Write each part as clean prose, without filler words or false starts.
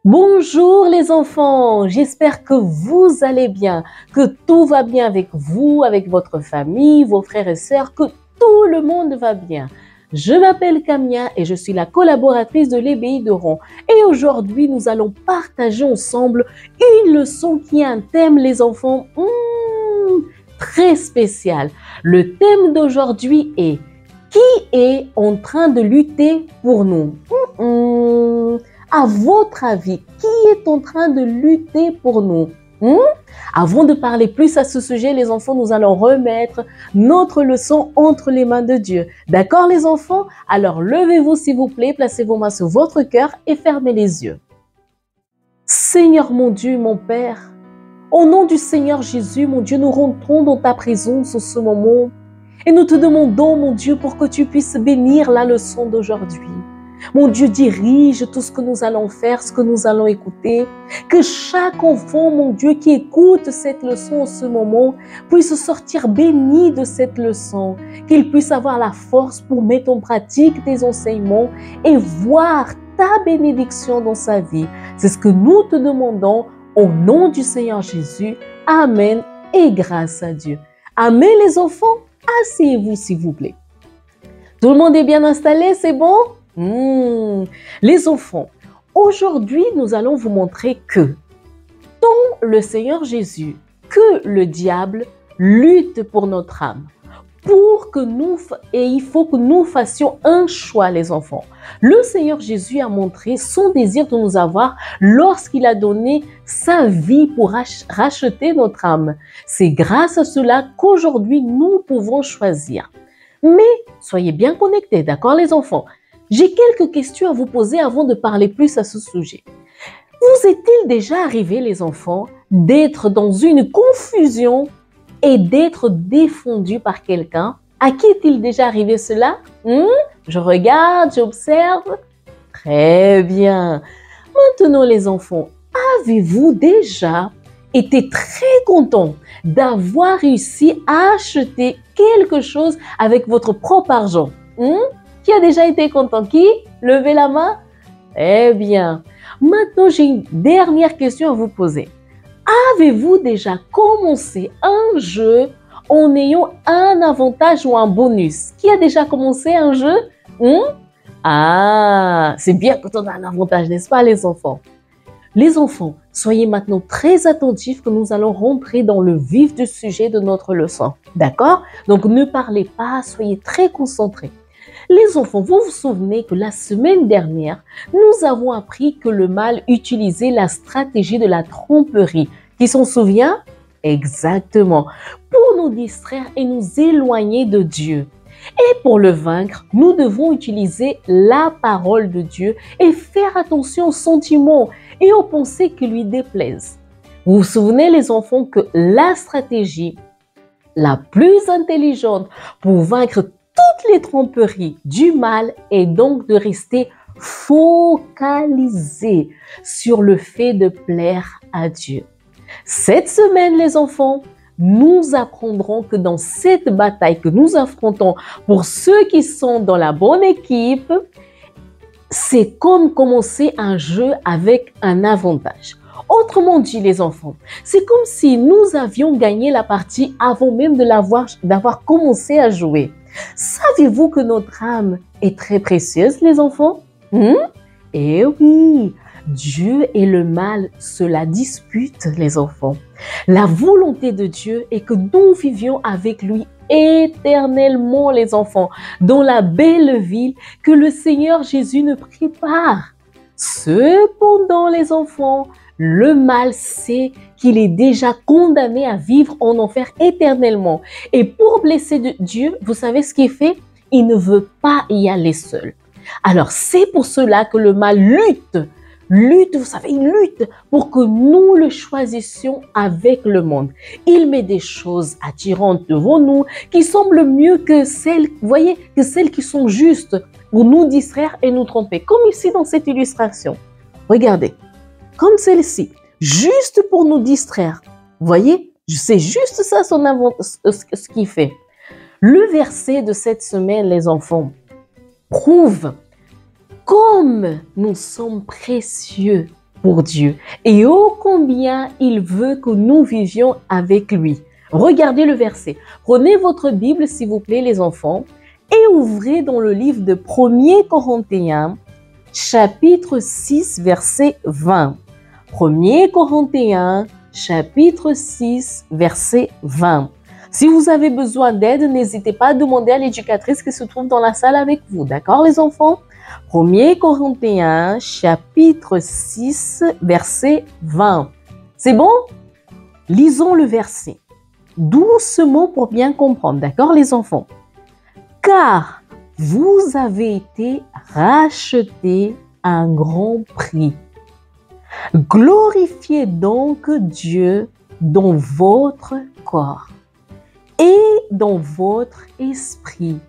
Bonjour les enfants, j'espère que vous allez bien, que tout va bien avec vous, avec votre famille, vos frères et sœurs, que tout le monde va bien. Je m'appelle Camia et je suis la collaboratrice de l'EBI de Rouen. Et aujourd'hui, nous allons partager ensemble une leçon qui a un thème, les enfants, très spécial. Le thème d'aujourd'hui est « Qui est en train de lutter pour nous ?» À votre avis, qui est en train de lutter pour nous? Avant de parler plus à ce sujet, les enfants, nous allons remettre notre leçon entre les mains de Dieu. D'accord, les enfants? Alors, levez-vous, s'il vous plaît, placez vos mains sur votre cœur et fermez les yeux. Seigneur mon Dieu, mon Père, au nom du Seigneur Jésus, mon Dieu, nous rentrons dans ta présence en ce moment et nous te demandons, mon Dieu, pour que tu puisses bénir la leçon d'aujourd'hui. Mon Dieu, dirige tout ce que nous allons faire, ce que nous allons écouter. Que chaque enfant, mon Dieu, qui écoute cette leçon en ce moment, puisse sortir béni de cette leçon. Qu'il puisse avoir la force pour mettre en pratique tes enseignements et voir ta bénédiction dans sa vie. C'est ce que nous te demandons au nom du Seigneur Jésus. Amen et grâce à Dieu. Amen les enfants, asseyez-vous s'il vous plaît. Tout le monde est bien installé, c'est bon? Les enfants, aujourd'hui, nous allons vous montrer que tant le Seigneur Jésus que le diable luttent pour notre âme. Il faut que nous fassions un choix, les enfants. Le Seigneur Jésus a montré son désir de nous avoir lorsqu'il a donné sa vie pour racheter notre âme. C'est grâce à cela qu'aujourd'hui, nous pouvons choisir. Mais soyez bien connectés, d'accord les enfants? J'ai quelques questions à vous poser avant de parler plus à ce sujet. Vous est-il déjà arrivé, les enfants, d'être dans une confusion et d'être défendu par quelqu'un? À qui est-il déjà arrivé cela? Je regarde, j'observe. Très bien. Maintenant, les enfants, avez-vous déjà été très content d'avoir réussi à acheter quelque chose avec votre propre argent? Qui a déjà été content? Qui? Levez la main. Eh bien, maintenant j'ai une dernière question à vous poser. Avez-vous déjà commencé un jeu en ayant un avantage ou un bonus? Qui a déjà commencé un jeu? Ah, c'est bien quand on a un avantage, n'est-ce pas les enfants? Les enfants, soyez maintenant très attentifs que nous allons rentrer dans le vif du sujet de notre leçon. D'accord? Donc ne parlez pas, soyez très concentrés. Les enfants, vous vous souvenez que la semaine dernière, nous avons appris que le mal utilisait la stratégie de la tromperie. Qui s'en souvient? Exactement. Pour nous distraire et nous éloigner de Dieu. Et pour le vaincre, nous devons utiliser la parole de Dieu et faire attention aux sentiments et aux pensées qui lui déplaisent. Vous vous souvenez, les enfants, que la stratégie la plus intelligente pour vaincre toutes les tromperies du mal est donc de rester focalisé sur le fait de plaire à Dieu. Cette semaine, les enfants, nous apprendrons que dans cette bataille que nous affrontons, pour ceux qui sont dans la bonne équipe, c'est comme commencer un jeu avec un avantage. Autrement dit, les enfants, c'est comme si nous avions gagné la partie avant même d'avoir commencé à jouer. Saviez-vous que notre âme est très précieuse, les enfants? Eh oui, Dieu et le mal se la disputent, les enfants. La volonté de Dieu est que nous vivions avec lui éternellement, les enfants, dans la belle ville que le Seigneur Jésus nous prépare. Cependant, les enfants, le mal sait qu'il est déjà condamné à vivre en enfer éternellement. Et pour blesser Dieu, vous savez ce qu'il fait? Il ne veut pas y aller seul. Alors, c'est pour cela que le mal lutte, vous savez, il lutte pour que nous le choisissions avec le monde. Il met des choses attirantes devant nous qui semblent mieux que celles, vous voyez, que celles qui sont justes pour nous distraire et nous tromper. Comme ici dans cette illustration. Regardez. Comme celle-ci, juste pour nous distraire. Vous voyez, c'est juste ça ce qu'il fait. Le verset de cette semaine, les enfants, prouve comme nous sommes précieux pour Dieu et ô combien il veut que nous vivions avec lui. Regardez le verset. Prenez votre Bible, s'il vous plaît, les enfants, et ouvrez dans le livre de 1er Corinthiens, chapitre 6, verset 20. 1er Corinthiens, chapitre 6, verset 20. Si vous avez besoin d'aide, n'hésitez pas à demander à l'éducatrice qui se trouve dans la salle avec vous. D'accord, les enfants? 1er Corinthiens, chapitre 6, verset 20. C'est bon? Lisons le verset. Doucement pour bien comprendre. D'accord, les enfants? Car vous avez été rachetés à un grand prix. Glorifiez donc Dieu dans votre corps et dans votre esprit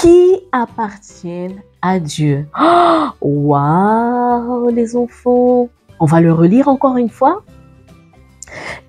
qui appartiennent à Dieu. Oh, waouh, les enfants! On va le relire encore une fois.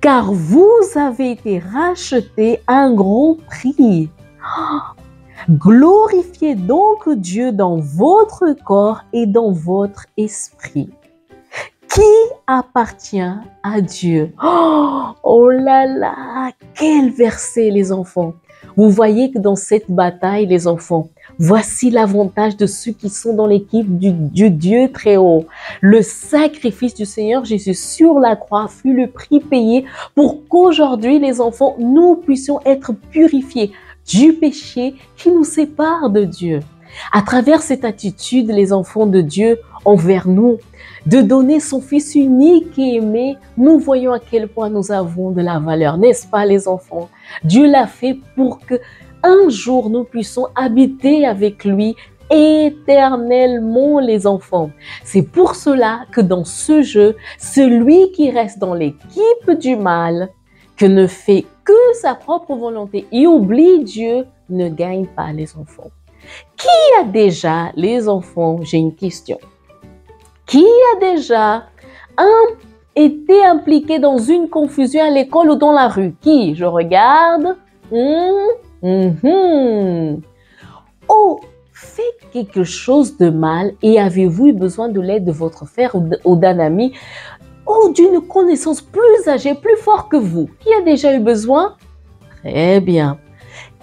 Car vous avez été rachetés à un grand prix. Oh, glorifiez donc Dieu dans votre corps et dans votre esprit qui appartient à Dieu. Oh là là, quel verset les enfants. Vous voyez que dans cette bataille, les enfants, voici l'avantage de ceux qui sont dans l'équipe du Dieu très haut. Le sacrifice du Seigneur Jésus sur la croix fut le prix payé pour qu'aujourd'hui, les enfants, nous puissions être purifiés du péché qui nous sépare de Dieu. À travers cette attitude, les enfants de Dieu envers nous, de donner son Fils unique et aimé, nous voyons à quel point nous avons de la valeur, n'est-ce pas les enfants? Dieu l'a fait pour que un jour nous puissions habiter avec lui éternellement les enfants. C'est pour cela que dans ce jeu, celui qui reste dans l'équipe du mal, que ne fait que sa propre volonté et oublie Dieu, ne gagne pas les enfants. Qui a déjà, les enfants, j'ai une question. Qui a déjà été impliqué dans une confusion à l'école ou dans la rue? Qui? Je regarde. Oh, faites quelque chose de mal et avez-vous eu besoin de l'aide de votre frère ou d'un ami ou d'une connaissance plus âgée, plus fort que vous? Qui a déjà eu besoin? Très bien.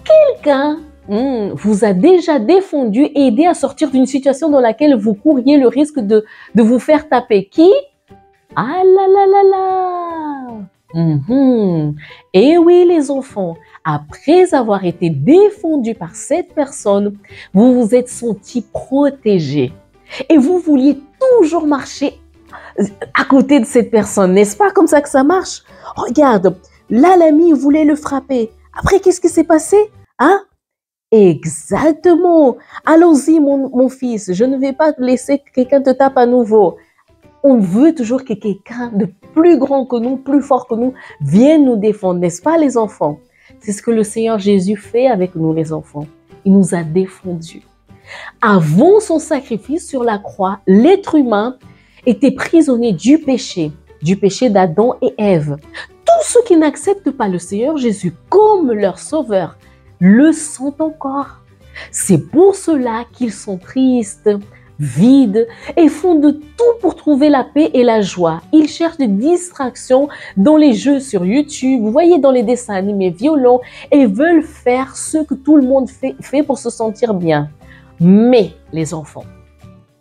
Quelqu'un vous a déjà défendu et aidé à sortir d'une situation dans laquelle vous couriez le risque de vous faire taper. Qui? Ah là là là là! Et oui, les enfants, après avoir été défendus par cette personne, vous vous êtes sentis protégés. Et vous vouliez toujours marcher à côté de cette personne. N'est-ce pas comme ça que ça marche? Regarde, là, l'ami voulait le frapper. Après, qu'est-ce qui s'est passé? Hein? Exactement. Allons-y, mon fils. Je ne vais pas laisser que quelqu'un te tape à nouveau. On veut toujours que quelqu'un de plus grand que nous, plus fort que nous, vienne nous défendre. N'est-ce pas, les enfants? C'est ce que le Seigneur Jésus fait avec nous, les enfants. Il nous a défendus. Avant son sacrifice sur la croix, l'être humain était prisonnier du péché d'Adam et Ève. Tous ceux qui n'acceptent pas le Seigneur Jésus comme leur sauveur le sont encore. C'est pour cela qu'ils sont tristes, vides et font de tout pour trouver la paix et la joie. Ils cherchent des distractions dans les jeux sur YouTube, vous voyez, dans les dessins animés violents et veulent faire ce que tout le monde fait pour se sentir bien. Mais les enfants,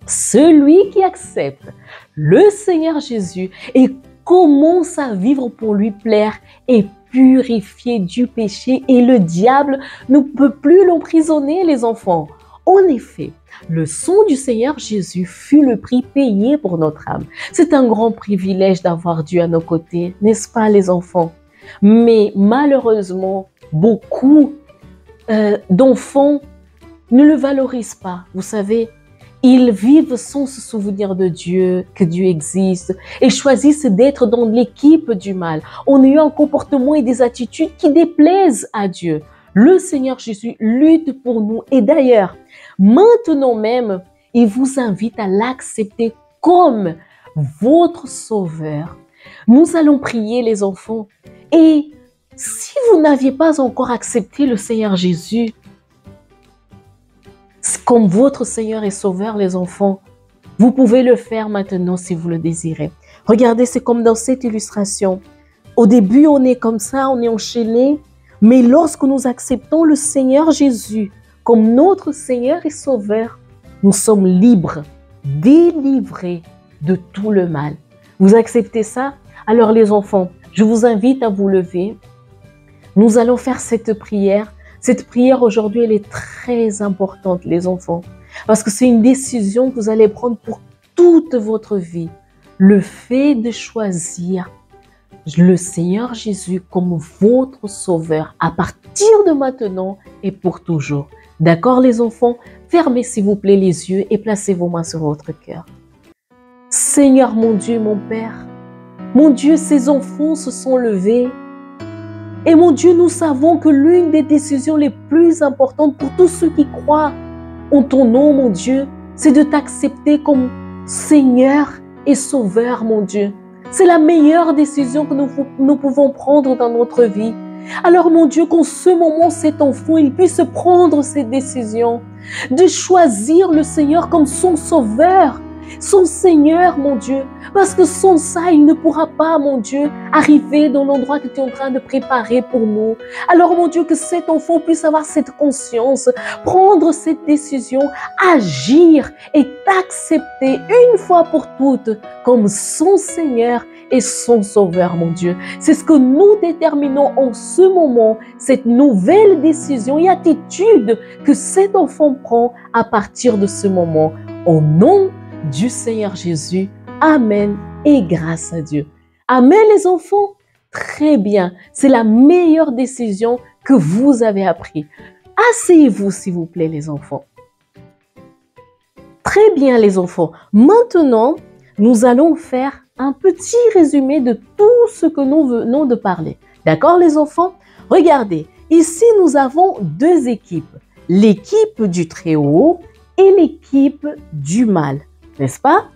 celui qui accepte le Seigneur Jésus et commence à vivre pour lui plaire est purifié du péché et le diable ne peut plus l'emprisonner, les enfants. En effet, le sang du Seigneur Jésus fut le prix payé pour notre âme. C'est un grand privilège d'avoir Dieu à nos côtés, n'est-ce pas, les enfants? Mais malheureusement, beaucoup d'enfants ne le valorisent pas, vous savez. Ils vivent sans se souvenir de Dieu, que Dieu existe, et choisissent d'être dans l'équipe du mal, en ayant un comportement et des attitudes qui déplaisent à Dieu. Le Seigneur Jésus lutte pour nous et d'ailleurs, maintenant même, il vous invite à l'accepter comme votre sauveur. Nous allons prier, les enfants, et si vous n'aviez pas encore accepté le Seigneur Jésus comme votre Seigneur et Sauveur, les enfants, vous pouvez le faire maintenant si vous le désirez. Regardez, c'est comme dans cette illustration. Au début, on est comme ça, on est enchaîné. Mais lorsque nous acceptons le Seigneur Jésus comme notre Seigneur et Sauveur, nous sommes libres, délivrés de tout le mal. Vous acceptez ça? Alors les enfants, je vous invite à vous lever. Nous allons faire cette prière. Cette prière aujourd'hui, elle est très importante, les enfants. Parce que c'est une décision que vous allez prendre pour toute votre vie. Le fait de choisir le Seigneur Jésus comme votre sauveur à partir de maintenant et pour toujours. D'accord les enfants? Fermez s'il vous plaît les yeux et placez vos mains sur votre cœur. Seigneur mon Dieu, mon Père, mon Dieu, ces enfants se sont levés. Et mon Dieu, nous savons que l'une des décisions les plus importantes pour tous ceux qui croient en ton nom, mon Dieu, c'est de t'accepter comme Seigneur et Sauveur, mon Dieu. C'est la meilleure décision que nous pouvons prendre dans notre vie. Alors, mon Dieu, qu'en ce moment, cet enfant, il puisse prendre cette décision de choisir le Seigneur comme son Sauveur, son Seigneur, mon Dieu. Parce que sans ça, il ne pourra pas, mon Dieu, arriver dans l'endroit que tu es en train de préparer pour nous. Alors, mon Dieu, que cet enfant puisse avoir cette conscience, prendre cette décision, agir et t'accepter une fois pour toutes comme son Seigneur et son Sauveur, mon Dieu. C'est ce que nous déterminons en ce moment, cette nouvelle décision et attitude que cet enfant prend à partir de ce moment. Au nom du Seigneur Jésus, Amen et grâce à Dieu. Amen les enfants. Très bien, c'est la meilleure décision que vous avez apprise. Asseyez-vous s'il vous plaît les enfants. Très bien les enfants. Maintenant, nous allons faire un petit résumé de tout ce que nous venons de parler. D'accord les enfants? Regardez, ici nous avons deux équipes. L'équipe du Très-Haut et l'équipe du Mal, n'est-ce pas?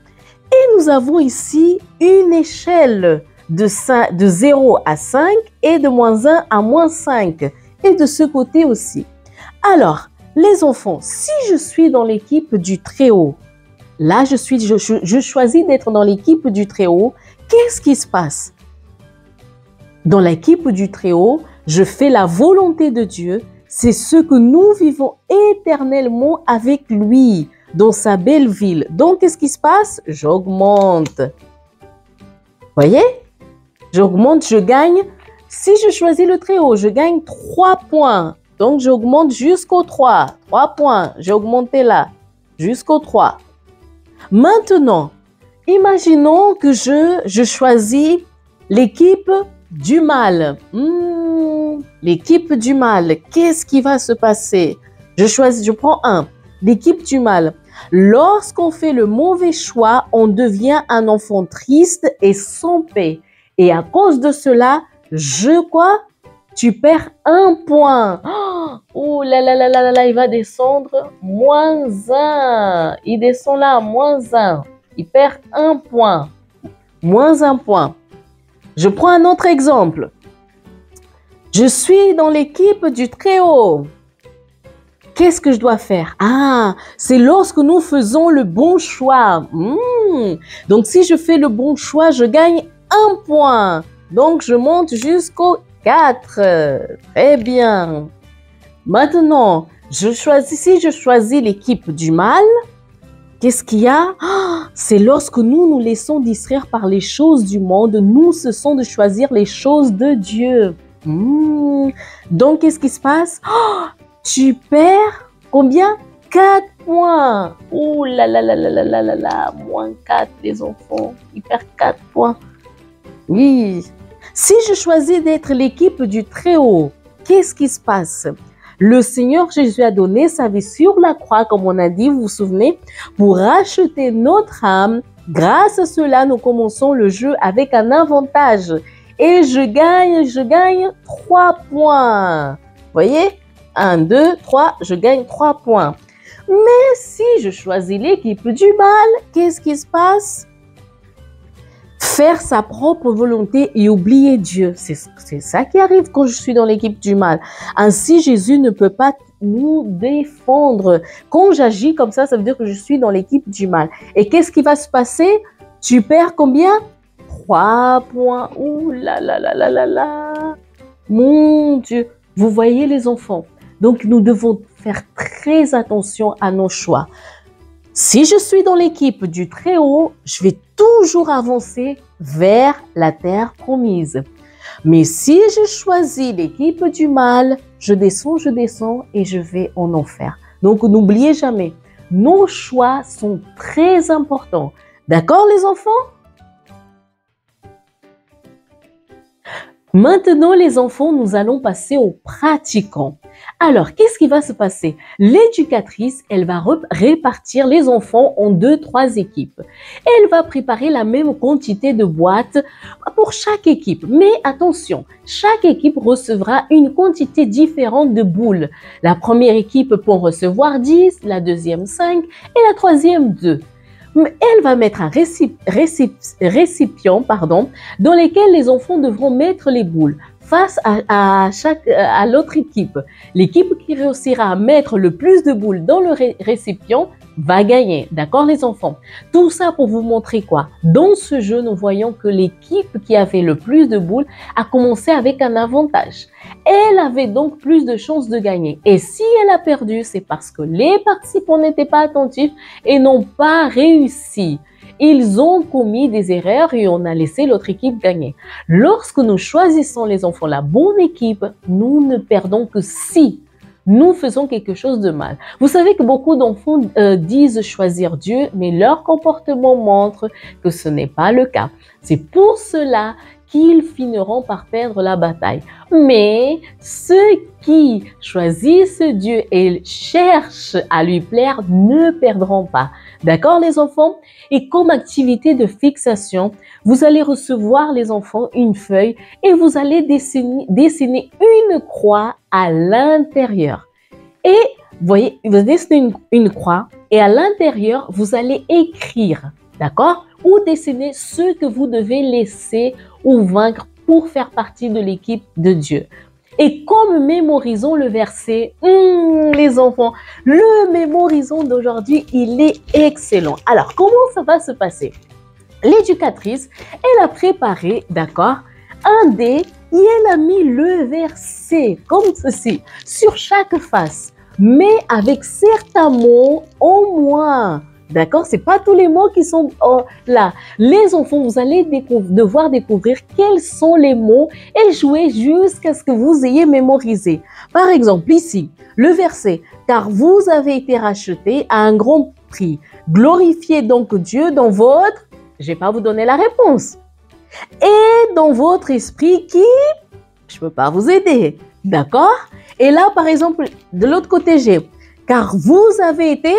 Et nous avons ici une échelle de 0 à 5 et de -1 à -5. Et de ce côté aussi. Alors, les enfants, si je suis dans l'équipe du Très-Haut, là, je choisis d'être dans l'équipe du Très-Haut. Qu'est-ce qui se passe? Dans l'équipe du Très-Haut, je fais la volonté de Dieu. C'est ce que nous vivons éternellement avec lui, dans sa belle ville. Donc, qu'est-ce qui se passe? J'augmente. Voyez? J'augmente, je gagne. Si je choisis le Très-Haut, je gagne 3 points. Donc, j'augmente jusqu'au 3. 3 points. J'ai augmenté là, jusqu'au 3. Maintenant, imaginons que je choisis l'équipe du Mal. L'équipe du Mal, qu'est-ce qui va se passer? Je prends l'équipe du Mal. Lorsqu'on fait le mauvais choix, on devient un enfant triste et sans paix. Et à cause de cela, tu perds 1 point. Oh là là là là là, il va descendre -1. Il descend là, -1. Il perd 1 point. -1 point. Je prends un autre exemple. Je suis dans l'équipe du Très-Haut. Qu'est-ce que je dois faire? C'est lorsque nous faisons le bon choix. Donc, si je fais le bon choix, je gagne 1 point. Donc, je monte jusqu'au 4. Très bien. Maintenant, si je choisis l'équipe du Mal, qu'est-ce qu'il y a? C'est lorsque nous nous laissons distraire par les choses du monde. Nous cessons de choisir les choses de Dieu. Donc, qu'est-ce qui se passe? Tu perds combien? 4 points. Oh là là là là là là là là. -4 les enfants. Ils perdent 4 points. Oui. Si je choisis d'être l'équipe du Très-Haut, qu'est-ce qui se passe? Le Seigneur Jésus a donné sa vie sur la croix, comme on a dit, vous vous souvenez, pour racheter notre âme. Grâce à cela, nous commençons le jeu avec un avantage. Et je gagne 3 points. Voyez? 1, 2, 3, je gagne 3 points. Mais si je choisis l'équipe du Mal, qu'est-ce qui se passe? Faire sa propre volonté et oublier Dieu. C'est ça qui arrive quand je suis dans l'équipe du Mal. Ainsi, Jésus ne peut pas nous défendre. Quand j'agis comme ça veut dire que je suis dans l'équipe du Mal. Et qu'est-ce qui va se passer? Tu perds combien? 3 points. Ouh là là là là là là. Mon Dieu. Vous voyez les enfants. Donc, nous devons faire très attention à nos choix. Si je suis dans l'équipe du Très-Haut, je vais toujours avancer vers la terre promise. Mais si je choisis l'équipe du mal, je descends et je vais en enfer. Donc, n'oubliez jamais, nos choix sont très importants. D'accord, les enfants? Maintenant, les enfants, nous allons passer aux pratiquants. Alors, qu'est-ce qui va se passer? L'éducatrice, elle va répartir les enfants en 2-3 équipes. Elle va préparer la même quantité de boîtes pour chaque équipe. Mais attention, chaque équipe recevra une quantité différente de boules. La première équipe peut en recevoir 10, la deuxième 5 et la troisième 2. Elle va mettre un récipient dans lequel les enfants devront mettre les boules face à l'autre équipe. L'équipe qui réussira à mettre le plus de boules dans le récipient va gagner. D'accord, les enfants? Tout ça pour vous montrer quoi? Dans ce jeu, nous voyons que l'équipe qui avait le plus de boules a commencé avec un avantage. Elle avait donc plus de chances de gagner. Et si elle a perdu, c'est parce que les participants n'étaient pas attentifs et n'ont pas réussi. Ils ont commis des erreurs et on a laissé l'autre équipe gagner. Lorsque nous choisissons les enfants, la bonne équipe, nous ne perdons que si nous faisons quelque chose de mal. Vous savez que beaucoup d'enfants disent choisir Dieu, mais leur comportement montre que ce n'est pas le cas. C'est pour cela qu'ils finiront par perdre la bataille. Mais ceux qui choisissent Dieu et cherchent à lui plaire ne perdront pas. D'accord, les enfants? Et comme activité de fixation, vous allez recevoir, les enfants, une feuille et vous allez dessiner une croix à l'intérieur. Et vous voyez, vous dessinez une croix et à l'intérieur, vous allez écrire, d'accord? Ou dessiner ce que vous devez laisser ou vaincre pour faire partie de l'équipe de Dieu. Et comme mémorisons le verset, les enfants, le mémorisons d'aujourd'hui, il est excellent. Alors, comment ça va se passer? L'éducatrice, elle a préparé, d'accord, un dé et elle a mis le verset comme ceci sur chaque face, mais avec certains mots au moins. D'accord? C'est pas tous les mots qui sont là. Les enfants, vous allez devoir découvrir quels sont les mots et jouer jusqu'à ce que vous ayez mémorisé. Par exemple, ici, le verset « Car vous avez été rachetés à un grand prix. Glorifiez donc Dieu dans votre… » Je vais pas vous donner la réponse. Et dans votre esprit qui… Je peux pas vous aider. D'accord? Et là, par exemple, de l'autre côté, j'ai « Car vous avez été… »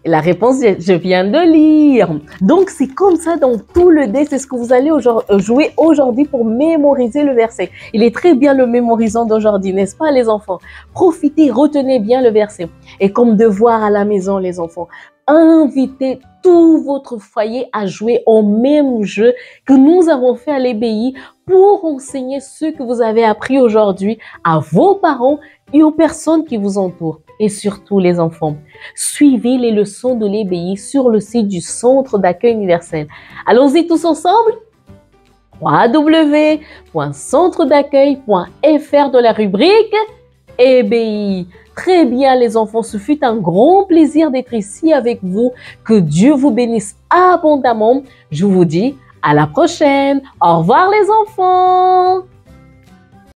La réponse, je viens de lire. Donc, c'est comme ça dans tout le dé. C'est ce que vous allez jouer aujourd'hui pour mémoriser le verset. Il est très bien le mémorisant d'aujourd'hui, n'est-ce pas, les enfants? Profitez, retenez bien le verset. Et comme devoir à la maison, les enfants, invitez tout votre foyer à jouer au même jeu que nous avons fait à l'EBI pour enseigner ce que vous avez appris aujourd'hui à vos parents et aux personnes qui vous entourent. Et surtout les enfants, suivez les leçons de l'EBI sur le site du Centre d'accueil universel. Allons-y tous ensemble. www.centredaccueil.fr de la rubrique EBI. Très bien les enfants, ce fut un grand plaisir d'être ici avec vous. Que Dieu vous bénisse abondamment. Je vous dis à la prochaine. Au revoir les enfants.